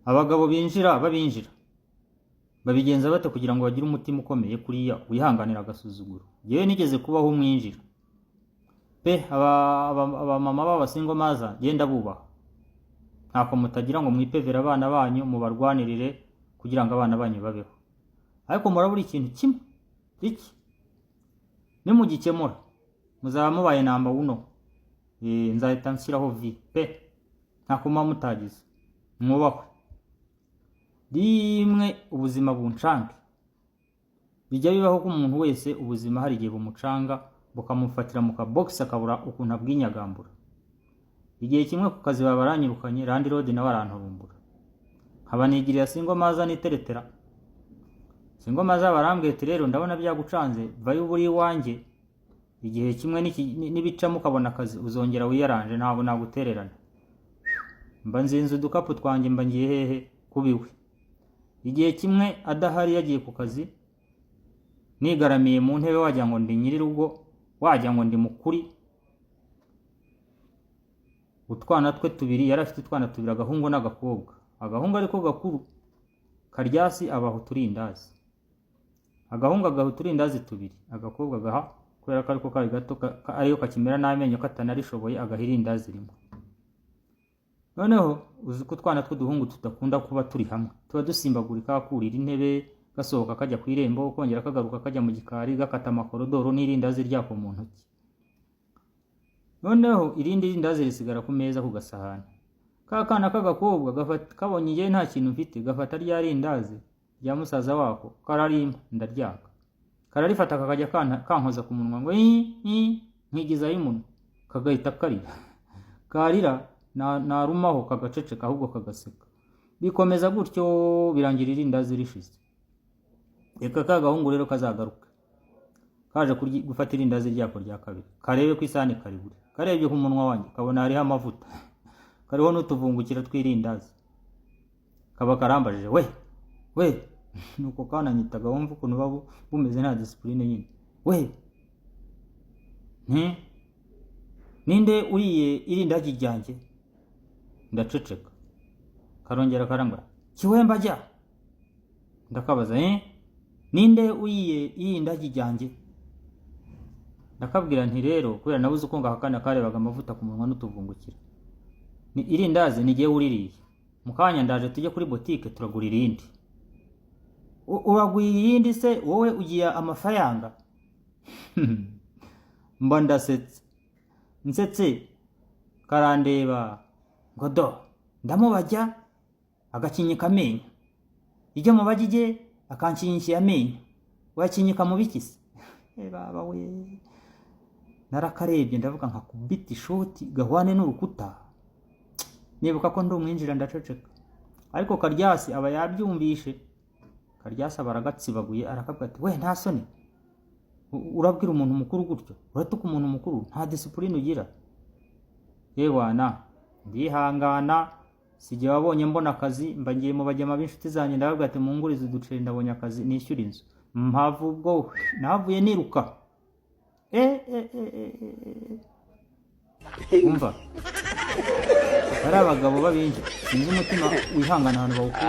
abagabo binjira babigenza bate kugira ngo bagire umutima ukomeye kuriya wihanganira agasuzuguro? Yewe nigeze kubaho umwinjira pe, aba mama b'abasingo maza genda bubaha, ntako mutagira ngo mwipevera abana banyu mubarwanirire kugira ngo abana banyu babeho. Ariko murabura ikintu kimwe iki nimugikemura muzaba mubaye namba uno, nzahita nshyiraho vi pe, ntako mutagize. Mwubahwe rimwe ubuzima buncanga. Bijya bibaho ko umuntu wese ubuzima hari igihe bumucanga bukamufatira mu kabox akabura ukuntu abwinyagambura. Igihe kimwe ku kazi babaranyirukanye Randi Road nawe aranturumbura, nkaba nigirira Singo maza niteretera. Singo maza barambwiye ati rero ndabona byagucanze vayo buri wanjye, igihe kimwe n'ibicamo ukabona akazi uzongera wiyaranje, ntabwo nagutererana. Mba nzinze udukapu twanjye mba ngiye hehe kubiwe. Igihe kimwe adahari yagiye ku kazi, nigaramiye mu ntebe wagira ngo ndi nyiri rugo, wagira ngo ndi mukuri. Utwana twe tubiri, yari afite utwana tubiri, agahungu n'agakobwa. Agahungu ariko gakuru, Karyasi abaho turindazi. Agahungu agaho turindazi tubiri, agakobwa gaha kubera ko ariko kari gato ariyo kakimera n'amenyo katanarishoboye agahirindazi rimwe. Noneho uzi ko utwana tw'uduhungu tudakunda kuba turi hamwe, tuba dusimbagurika, kurira intebe, gasohoka kajya ku irembo, kongera kagaruka kajya mu gikari, gakata amakorodoro n'irindazi ryako mu ntoki. Noneho irindi rindazi risigara ku meza ku gasahani. Kakana k'agakobwa kabonye igihe nta kintu mfite, gafata rya rindazi rya musaza wako kararimba ndaryaka, kararifata kakajya kankoza ku munwa ngo nkigiza y'umuntu, kagahita karira narumaho kagaceceka ahubwo kagaseka. Bikomeza gutyo birangira irindazi rishize. Reka kagahungu rero kazagaruka kaje gufata irindazi ryako rya kabiri, karebe ku isahani karibure, karebye ku munwa wanjye kabona hariho amavuta, kariho n'utuvungukira twirindazi. Kaba karambajije we nuko kananyitaga, wumva ukuntu babo bumeze nta discipline nyine. We ninde uriye irindazi ryanjye? Ndaceceka. Karongera karambara kiwemba jya. Ndakabaza ninde uriye irindazi ryanjye? Ndakabwira nti rero kubera nabuze uko ngahakana karebaga amavuta ku munwa n'utuvungukira, ni irindazi nigiye uririye. Mukanya ndaje tujye kuri boutique turagura irindi. Uraguye irindi se wowe ugiye amafaranga? Mba nsetse karandeba ngodo ndamubajya agakinyika amenyo, ijya mu bagije akankinyishya amenyo, wakinyika mu bikisi. Baba we, narakarebye ndavuga nkakubita ishoti gahwane n'urukuta. Nibuka ko ndi umwinjira ndaceceka, ariko Karyasi aba yabyumvishe. Karyasi baragatsibaguye arakabwa ati we nta soni, urabwira umuntu mukuru gutyo, uratuka umuntu mukuru, nta discipline ugira. Yewana ndihangana, sije wabonye mbona akazi, mba ngiye mu bajyama b'inshuti zanjye ndababwira ati mungurize uduceri ndabonye akazi nishyura inzu. Mpavu ubwo navuye niruka. Umva, ari abagabo babinje, sinzi umutima wihangana ahantu bawukura.